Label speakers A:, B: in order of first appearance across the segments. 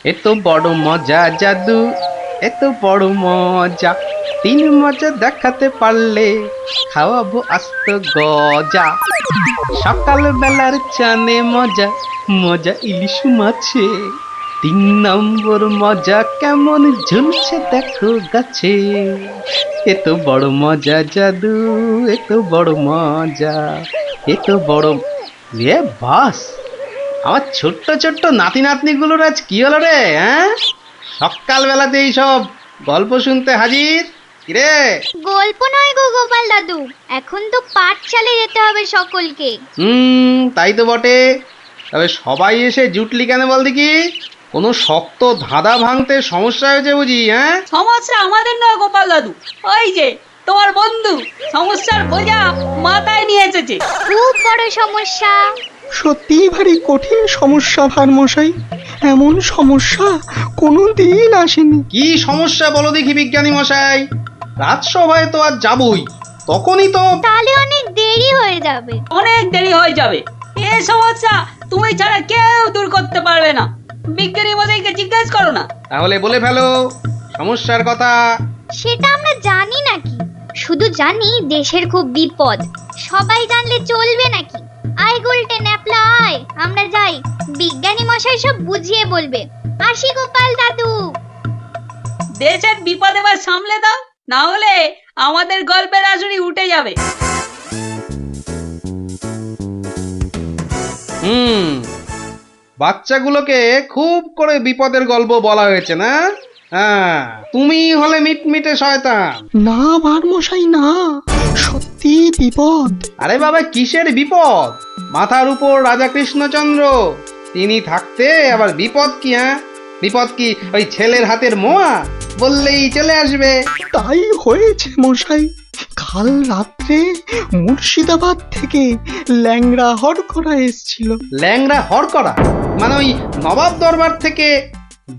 A: এত বড় মজা জাদু, এত বড় মজা, তিন মজা দেখাতে পারলে খাওয়াবো আস্ত গজা। সকাল বেলার চানে মজা, মজা ইলিশ মাছে, তিন নম্বর মজা কেমন ঝুলছে দেখো গাছে। এত বড় মজা জাদু, এত বড় মজা, এত বড় বাস। আমার ছোট্ট ছোট্ট নাতি নাতনিগুলোর আজ কি হলো রে? হ্যাঁ, সকাল বেলাতেই সব গল্প শুনতে হাজির। কিরে?
B: গল্প নয় গো গোপাল দাদু, এখন তো পাঠশালে যেতে হবে সকলকে।
A: তাই তো বটে। তবে সবাই এসে জুটলি কেন বল দেখি? কোনো শক্ত ধাঁধা ভাঙতে সমস্যা হয়েছে বুঝি? হ্যাঁ,
C: সমস্যা আমাদের নয় গোপাল দাদু, ওই যে তোমার বন্ধু সমস্যার বোঝা মাথায় নিয়ে এসেছে।
B: খুব বড় সমস্যা।
D: সত্যিই ভারী কঠিন সমস্যা ভারমশাই। এমন সমস্যা কোনোদিন আসেনি।
A: কি সমস্যা বলো দেখি বিজ্ঞানী মশাই? রাজসভায় তো আজ যাবই, তখনই তো।
B: তাহলে অনেক দেরি হয়ে যাবে।
C: অনেক দেরি হয়ে যাবে। এই সমস্যা তুমি ছাড়া কেউ দূর করতে পারবে না। বিজ্ঞানী মশাইকে জিজ্ঞেস করো না।
A: তাহলে বলে ফেলো সমস্যার কথা।
B: সেটা আমরা জানি নাকি? শুধু জানি দেশের খুব বিপদ। সবাই জানলে চলবে নাকি? আয় গুলটে ন্যাপলা আয়, আমরা যাই, বিজ্ঞানী মশাই সব বুঝিয়ে বলবে। আসি গোপাল দাদু।
C: দেশের বিপদ এবার সামলে দাও, না হলে আমাদের গল্পের আসরই উঠে যাবে।
A: বাচ্চাগুলোকে খুব করে বিপদের গল্প বলা হয়েছে না? হ্যাঁ, তুমি হলে মিটমিটে শয়তান।
D: না ভারমশাই না, সত্যি বিপদ।
A: আরে বাবা, কিসের বিপদ? মাথার উপর রাজা কৃষ্ণচন্দ্র, তিনি থাকতে আবার বিপদ কি? হ্যাঁ, বিপদ কি ওই ছেলের হাতের মোয়া বললেই চলে আসবে?
D: তাই হয়েছে মশাই। কাল রাত্রে মুর্শিদাবাদ থেকে ল্যাংড়া হরকরা এসছিল।
A: ল্যাংড়া হরকরা মানে ওই নবাব দরবার থেকে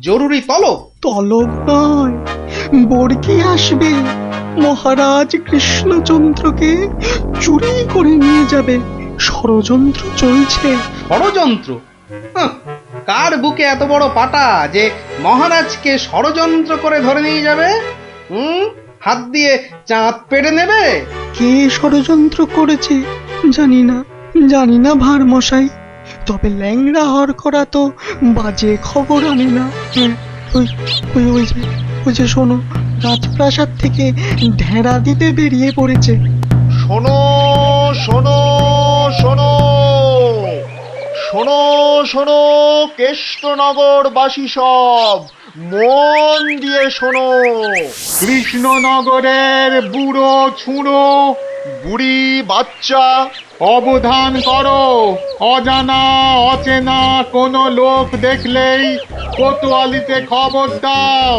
A: জরুরি তলব?
D: তলব নয়, বর্গি আসবে। মহারাজ কৃষ্ণচন্দ্রকে চুরি করে নিয়ে যাবে। ষড়যন্ত্র চলছে।
A: ষড়যন্ত্র? হাহ, কার বুকে এত বড় পাটা যে মহারাজকে ষড়যন্ত্র করে ধরে নিয়ে যাবে? হাত দিয়ে চাঁদ পেড়ে নেবে?
D: কে ষড়যন্ত্র করেছে জানি না, জানি না ভারমশাই। তবে ল্যাংড়া হরকরা তো বাজে খবর আনে না। হ্যাঁ, ওই ওই ওই যে ওই যে শোনো, রাজপ্রাসাদ থেকে ঢেড়া দিতে বেরিয়ে পড়েছে।
E: শোনো শোনো শোনো শোনো শোনো, কেষ্টনগরবাসী সব মন দিয়ে শোনো। কৃষ্ণনগরের বুড়ো ছুঁড়ো বুড়ি বাচ্চা, অবধান করো। অজানা অচেনা কোনো লোক দেখলেই কোতোয়ালিতে খবর দাও।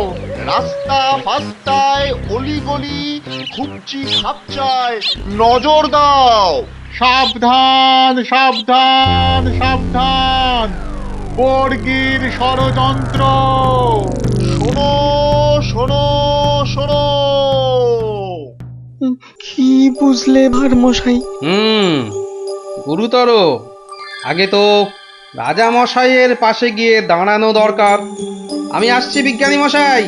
E: রাস্তা ফাস্তায় অলিগলি খুবচি খাপচায় নজর দাও। সাবধান সাবধান সাবধান, বর্গির ষড়যন্ত্র। শোনো শোনো শোনো।
D: কি বুঝলে ভারমশাই?
A: গুরুতর। আগে তো রাজা মশাইয়ের পাশে গিয়ে দাঁড়ানো দরকার। আমি আসছি বিজ্ঞানী মশাই।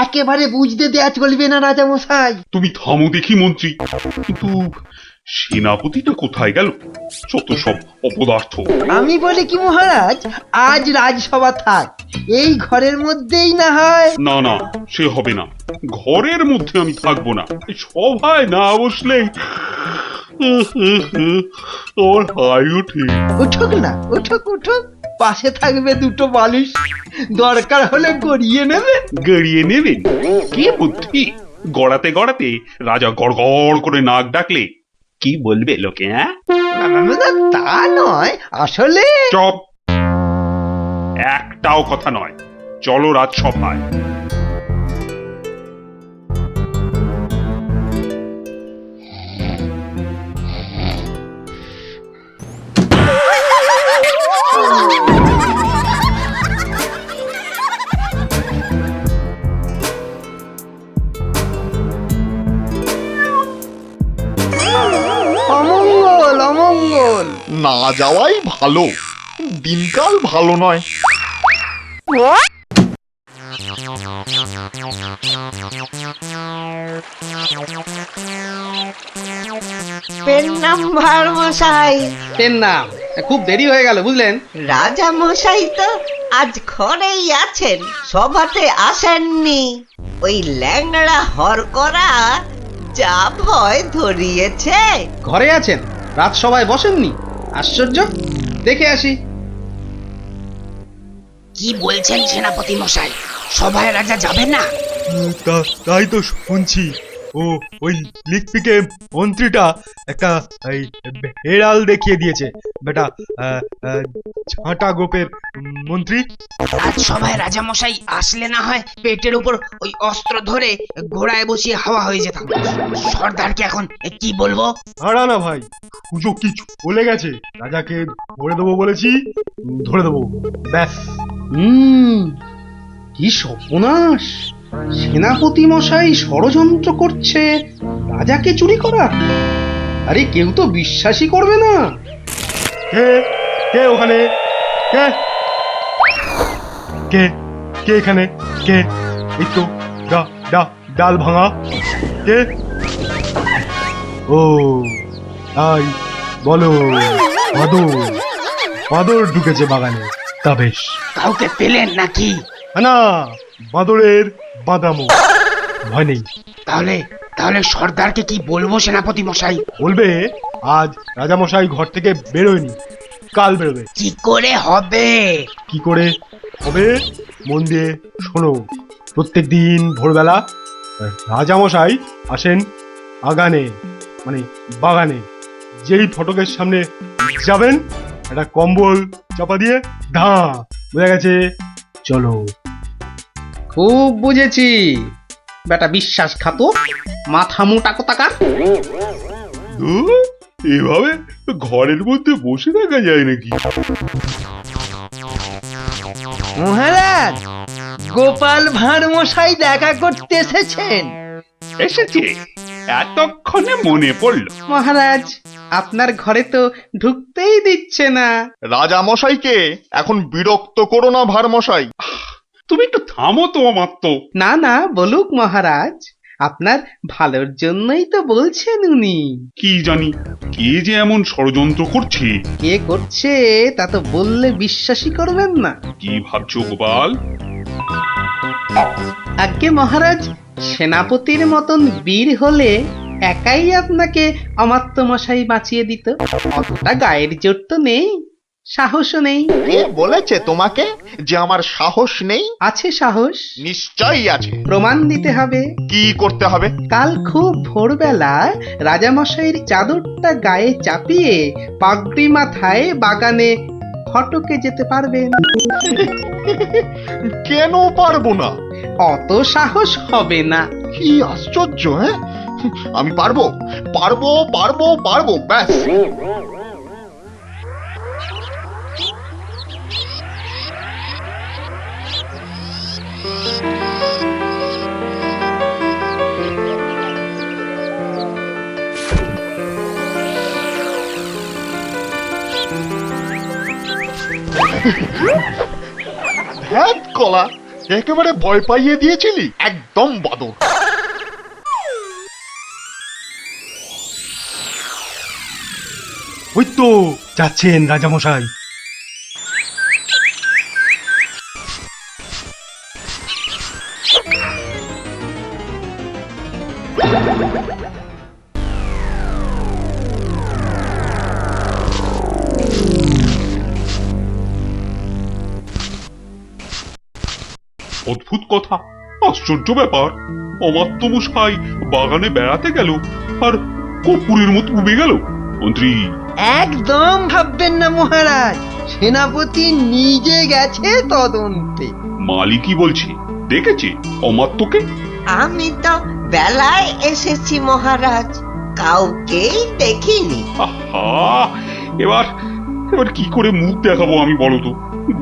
F: একেবারে বুঝতে দেয়া চলবে না রাজা মশাই।
G: তুমি থামো দেখি মন্ত্রী। কিন্তু সেনাপতিটা কোথায় গেল? যত সব অপদার্থ।
F: আমি বলি কি মহারাজ, আজ রাজসভা থাক, এই ঘরের মধ্যেই না হয়।
G: না না, সে হবে না। ঘরের মধ্যে আমি থাকবো না। এই সভায় না বসলে আমার হাই ওঠে।
F: উঠুক না, উঠুক উঠুক, পাশে থাকবে দুটো বালিশ, দরকার হলে গড়িয়ে নেবে।
G: গড়িয়ে নেবেন? কি বুদ্ধি! গড়াতে গড়াতে রাজা গড় গড় করে নাক ডাকলে কি বলবে লোকে? হ্যাঁ,
F: না, তা নয়, আসলে
G: চপ! একটাও কথা নয়। চলো রাজসভায়।
E: না যাওয়াই ভালো, দিনকাল ভালো নয়।
H: পেন নাম্বার মশাই,
A: পেন নাম, খুব দেরি হয়ে গেল বুঝলেন।
H: রাজা মশাই তো আজ ঘরেই আছেন, সভাতে আসেননি। ওই ল্যাংড়া হরকরা যা ভয় ধরিয়েছে।
A: ঘরে আছেন, রাত সবাই বসেননি? আশ্চর্য, দেখে আসি।
I: কি বলছেন সেনাপতি মশাই, সভায় রাজা যাবে না?
D: তাই তো শুনছি। ও ওই লিকপিকে মন্ত্রীটা একটা হেড়াল দেখিয়ে দিয়েছে বেটা, ঝাঁটা গোপের মন্ত্রী।
I: আজ সভায় রাজা মশাই আসলে না হয় পেটের উপর ওই অস্ত্র ধরে ঘোড়ায় বসিয়ে হাওয়া হয়ে যেতাম। সর্দারকে এখন কি বলবো?
D: হারা না ভাই, সুযোগ কি চলে গেছে। রাজাকে ধরে দেবো বলেছি, ধরে দেবো, ব্যাস।
A: কি সর্বনাশ! সেনাপতি মশাই ষড়যন্ত্র করছে রাজাকে চুরি করা। আরে কেউ তো বিশ্বাসই করবে না।
D: কে কে ওখানে? কে কে কে এখানে? কে? এই তো ডাল ভাঙা। কে? ও তাই বলো, বাদর ঢুকেছে বাগানে। তা বেশ,
I: কাউকে পেলেন নাকি?
D: না, বাদরের বাদামো, ভয় নেই।
I: তাহলে তাহলে সর্দারকে কি বলবো সেনাপতি মশাই?
D: বলবে আজ রাজামশাই ঘর থেকে বেরোয়নি, কাল বেরোবে।
I: কি করে হবে?
D: কি করে হবে মন দিয়ে শোনো। প্রত্যেক দিন ভোরবেলা রাজামশাই আসেন আগানে, মানে বাগানে। যেই ফটকের সামনে যাবেন, একটা কম্বল চাপা দিয়ে ধা, বোঝা গেছে? চলো।
A: খুব বুঝেছি, বেটা বিশ্বাসঘাতক, মাথা মোটা কোথাকার।
G: এভাবে ঘরের মধ্যে বসে থাকা যায় নাকি?
F: মহারাজ, গোপাল ভাঁড় মশাই দেখা করতে এসেছেন।
G: এসেছে, এতক্ষণে মনে পড়লো।
A: মহারাজ, আপনার ঘরে তো ঢুকতেই দিচ্ছে না।
E: রাজা মশাইকে এখন বিরক্ত করো না ভার মশাই।
G: তুমি একটু থামো তো অমাত্য।
A: না না, বলুক মহারাজ, আপনার ভালোর জন্যই তো বলছেন উনি।
G: কি জানি কে যে এমন ষড়যন্ত্র করছে।
A: কে করছে তা তো বললে বিশ্বাসই করবেন না।
G: কি ভাবছো গোপাল?
A: আজ্ঞে মহারাজ, সেনাপতির মতন বীর হলে একাই আপনাকে অমাত্য মশাই বাঁচিয়ে দিত। অতটা গায়ের জোর তো নেই, সাহসও নেই।
E: কে বলেছে তোমাকে যে আমার সাহস নেই?
A: আছে সাহস,
E: নিশ্চয়ই আছে।
A: প্রমাণ দিতে হবে।
E: কি করতে হবে?
A: কাল খুব ভোরবেলা রাজামশাইয়ের চাদরটা গায়ে চাপিয়ে পাগড়ি মাথায় বাগানে ফটকে যেতে পারবেন।
E: কেন পারবো না?
A: অত সাহস হবে না।
E: কি আশ্চর্য! হ্যাঁ, আমি পারবো পারবো পারবো পারবো, ব্যাস। ধ্যাৎ কলা, একেবারে ভয় পাইয়ে দিয়েছিলি, একদম বাদর।
D: ওই তো যাচ্ছেন রাজামশাই।
G: অদ্ভুত কথা, আশ্চর্য ব্যাপার। অমাত্য মশাই বাগানে বেড়াতে গেল আর কর্পূরের মতো উবে গেল। মন্ত্রী,
F: একদম ভাববেন না মহারাজ, সেনাপতি নিজে গেছে তদন্তে।
G: মালি কি বলছে? দেখেছে অমাত্যকে?
H: আমি তো বেলায় এসেছি মহারাজ, কাউকেই দেখিনি।
G: আহা, এবার এবার কি করে মুখ দেখাবো আমি বলো তো?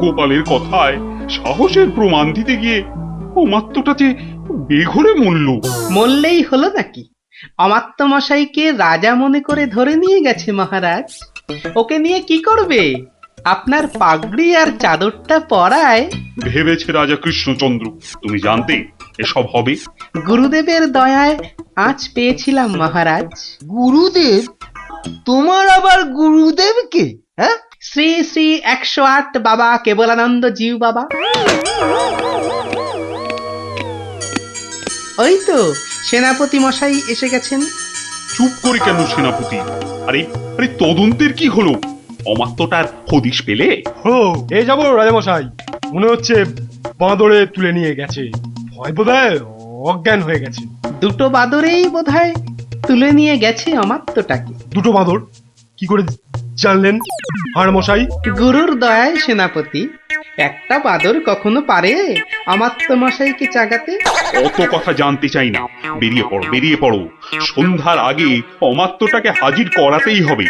G: গোপালের কথায় সাহসের প্রমাণ দিতে গিয়ে অমাত্যটা যে বেঘরে মরল।
A: মরলেই হলো নাকি? অমাত্য মশাইকে রাজা মনে করে ধরে নিয়ে গেছে মহারাজ। ওকে নিয়ে কি করবে? আপনার পাগড়ি আর চাদরটা পরায়
G: ভেবেছে রাজা কৃষ্ণচন্দ্র তুমি জানতে এসব হবে?
A: গুরুদেবের দয়ায় আজ পেয়েছিলাম মহারাজ।
F: গুরুদেব? তোমার আবার গুরুদেব কে? হ্যাঁ,
A: শ্রী শ্রী 108 বাবা কেবলানন্দ জিউ বাবা। ওই তো সেনাপতি মশাই এসে গেছেন।
G: চুপ করে কেন সেনাপতি? আরে আরে তদন্তের কি হলো? অমাত্যটার হদিশ পেলে?
J: ও এ যাবো রাজামশাই, মনে হচ্ছে বাঁদরে তুলে নিয়ে গেছে। ভয় বোধহয় অজ্ঞান হয়ে গেছে।
A: দুটো বাদরেই বোধহয় তুলে নিয়ে গেছে অমাত্যটাকে।
J: দুটো বাঁদর কি করে জানলেন হাড় মশাই?
A: গুরুর দয়ায় সেনাপতি। একটা বাদর কখনো পারে অমাত্য মশাইকে চাগাতে?
G: অত কথা জানতে চাই না, বেরিয়ে পড়ো বেরিয়ে পড়ো। সন্ধ্যার আগে অমাত্যটাকে হাজির করাতেই হবে,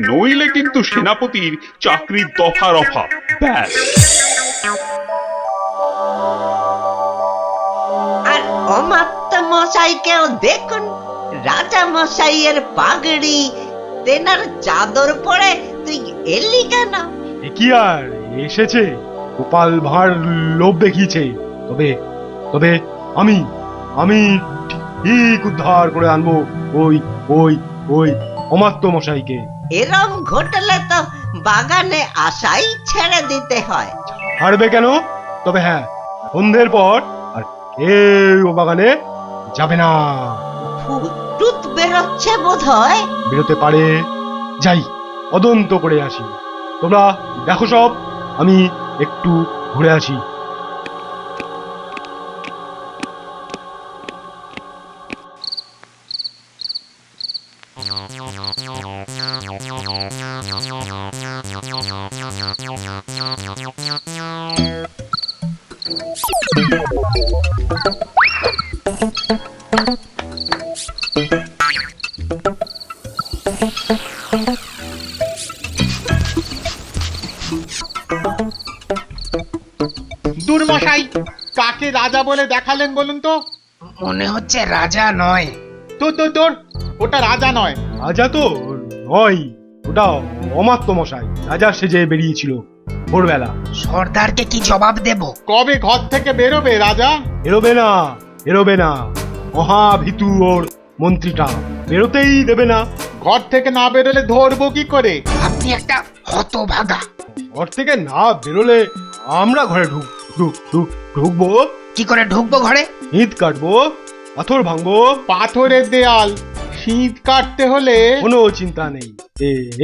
G: নইলে কিন্তু সেনাপতির চাকরির দফা রফা। ব্যাস।
H: আর অমাত্য মশাইকেও দেখুন, রাজা মশাইয়ের পাগড়ি তেনার চাদর পরে তুই এলি কেন?
J: এ কি আর এসেছে, গোপাল ভাঁড় লোভ দেখিয়েছে। তবে তবে আমি আমি ঠিক উদ্ধার করে আনবো ওই ওই ওই অমাত্য মশাইকে।
H: এরম ঘটলে তো বাগানে আসাই ছেড়ে দিতে হয়।
J: হারবে কেন? তবে হ্যাঁ, সন্ধ্যের পর আর কেউ ও বাগানে যাবে না।
H: ভূত টুত বেরোচ্ছে বোধ হয়।
J: বেরোতে পারে, যাই তদন্ত করে আসি। তোমরা দেখো সব, আমি একটু ঘুরে আসি।
K: দুর্মশাই, কাকে রাজা বলে দেখালেন বলুন তো?
I: মনে হচ্ছে রাজা নয়।
K: তোর ওটা রাজা নয়।
J: রাজা তো নয়, ওটা অমাত্য মশাই রাজা সেজে বেরিয়েছিল ভোরবেলা।
I: সর্দারকে কি জবাব দেব?
K: কবে ঘর থেকে বেরোবে রাজা?
J: এরোবে না, এরোবে না। মহাভীতু ওর মন্ত্রীটা, বেরোতেই দেবে না।
K: ঘর থেকে না বেরোলে ধরবো কি করে?
I: আপনি একটা হতভাগা।
J: ঘর থেকে না বেরোলে আমরা ঘরে ঢুকবো।
I: কি করে ঢুকবো ঘরে?
J: ইট কাটবো, পাথর ভাঙবো।
K: পাথরের দেয়াল, শীত কাটতে হলে
J: কোনো চিন্তা নেই।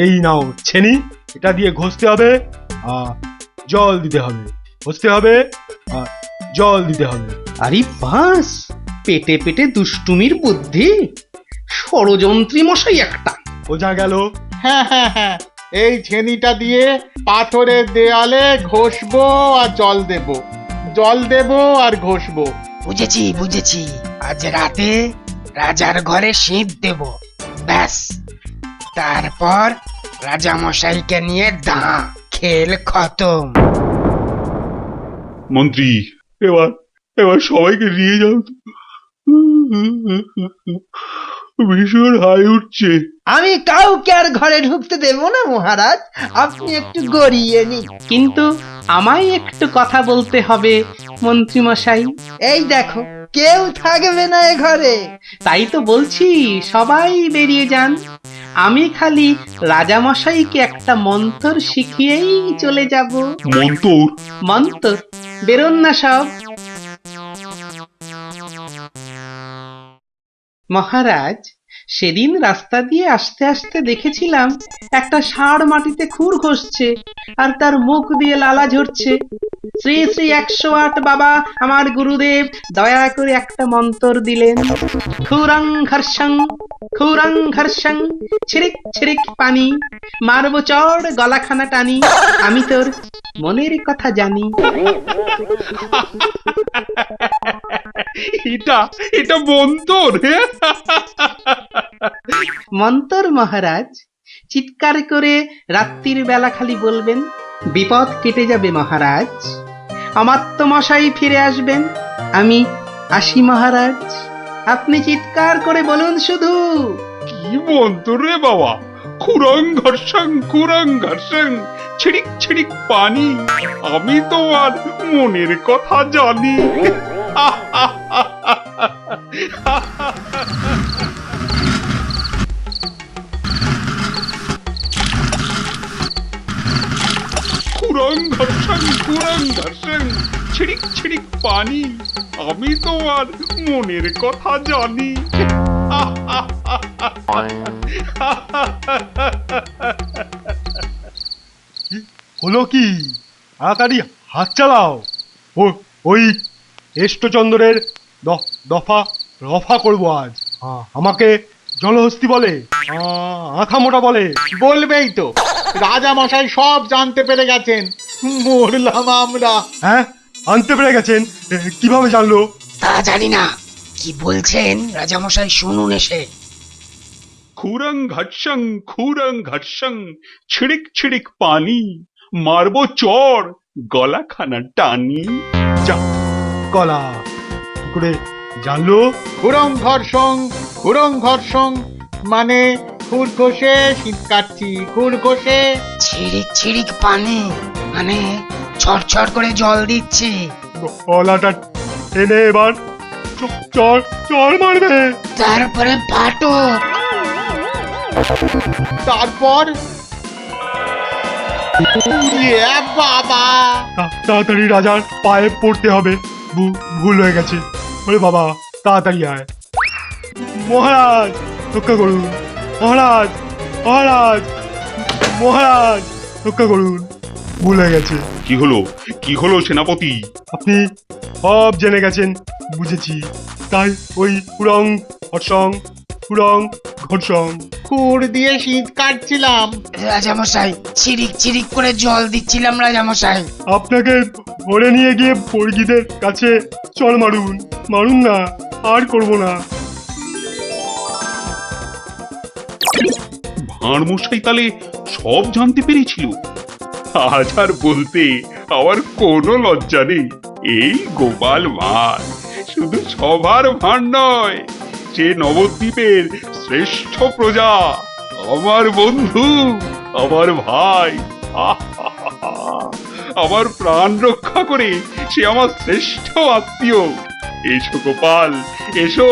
J: এই নাও ছেনি, এটা দিয়ে ঘষতে হবে আর জল দিতে হবে, ঘষতে হবে আর জল দিতে হবে।
A: আরে বাস, পেটে পেটে দুষ্টুমির বুদ্ধি, ষড়যন্ত্রী মশাই একটা।
J: বোঝা গেল?
K: হ্যাঁ, এই ছেনিটা দিয়ে পাথরের দেয়ালে ঘষবো আর জল দেবো আর ঘষবো।
I: বুঝেছি বুঝেছি, আজ রাতে রাজার ঘরে শীত দেব, ব্যাস। তারপর রাজা মশাইকে নিয়ে দাঁ, খেল খতম।
G: মন্ত্রী, এবার এবার সবাইকে নিয়ে যাও তো। ভীষণ হাই উঠছে।
F: আমি কাউকে আর ঘরে ঢুকতে দেব না মহারাজ, আপনি একটু গড়িয়ে নিন।
A: কিন্তু আমায় একটু কথা বলতে হবে মন্ত্রী মশাই।
F: এই দেখো, কেউ থাকবে না এ ঘরে।
A: তাই তো বলছি সবাই বেরিয়ে যান, আমি খালি রাজা মশাইকে একটা মন্তর শিখিয়েই চলে যাব।
G: মন্তর?
A: মন্তর, বেরোন না সব। মহারাজ, সেদিন রাস্তা দিয়ে আসতে আসতে দেখেছিলাম একটা ষাঁড় মাটিতে খুর ঘষছে আর তার মুখ দিয়ে লালা ঝরছে। শ্রী শ্রী 108 বাবা আমার গুরুদেব দয়া করে একটা মন্তর দিলেন। খুরং ঘর্ষং ছিরিক ছিরিক পানি, মারবো চড় গলাখানা টানি, আমি তোর মনের কথা জানি।
G: এটা মন্তর?
A: মন্তর মহারাজ, চিৎকার করে রাত্রির বেলা খালি বলবেন, বিপদ কেটে যাবে মহারাজ, অমাত্য মশাই ফিরে আসবেন, আমি আসি মহারাজ। আপনি চিৎকার করে বলুন শুধু।
G: কি মন্তর রে বাবা, খুরং ঘর্ষং ছিড়িক ছিড়িক পানি, আমি তোমার মনের কথা জানি। খুরং ঘর্ষং ছিড়িক ছিড়িক পানি, আমি তোমার মনের কথা জানি।
J: হলো কি? তাড়াতাড়ি হাত চালাও। ওই এষ্টচন্দ্রের দফা রফা করবো আজ। আমাকে জলহস্তি বলে, আঁখা মোটা বলে।
K: বলবেই তো, রাজা মশাই সব জানতে পেরে গেছেন। মরলাম আমরা।
J: হ্যাঁ, আনতে পেরে গেছেন? কিভাবে জানলো?
I: তা জানি না, কি বলছেন রাজামশাই শুনুন এসে।
G: খুরং ঘর্ষং ছিড়িক ছিড়িক পানি, মারবো চর গলাখানা টানি।
J: যা গলা, কি করে জানলো?
K: খুরং ঘর্ষং মানে খুর ঘষে শীত কাটছি, খুর ঘষে।
I: ছিড়িক ছিড়িক পানি মানে ছড়ছড় করে জল দিচ্ছি।
J: গলাটা টেনে এবার চর চর মারবে।
I: তারপরে ফাটক।
K: তারপর বাবা,
J: তাড়াতাড়ি রাজার পায়ে পড়তে হবে। ভুল হয়ে গেছে। ওরে বাবা, তাড়াতাড়ি আয়। মহারাজ রক্ষা করুন, মহারাজ মহারাজ মহারাজ রক্ষা করুন, ভুল হয়ে গেছে।
G: কি হলো সেনাপতি?
J: আপনি সব জেনে গেছেন, বুঝেছি। তাই ওই খুরং ঘর্ষং
K: খুর দিয়ে শীত কাটছিলাম।
I: রাজামশাই ছিড়িক ছিড়িক করে জল দিচ্ছিলাম রাজামশাই।
J: আপনাকে ধরে নিয়ে গিয়ে বর্গীদের কাছে চল মারুন না, আর করব না।
G: ভাঁড় মশাই তাহলে সব জানতে পেরেছিল। আজ আর বলতে আমার কোনো লজ্জা নেই। এই গোপাল ভাঁড় শুধু সবার ভাঁড় নয়, সে নবদ্বীপের শ্রেষ্ঠ প্রজা, আমার বন্ধু, আমার ভাই। আমার প্রাণ রক্ষা করে সে আমার শ্রেষ্ঠ আত্মীয়। এসো গোপাল, এসো।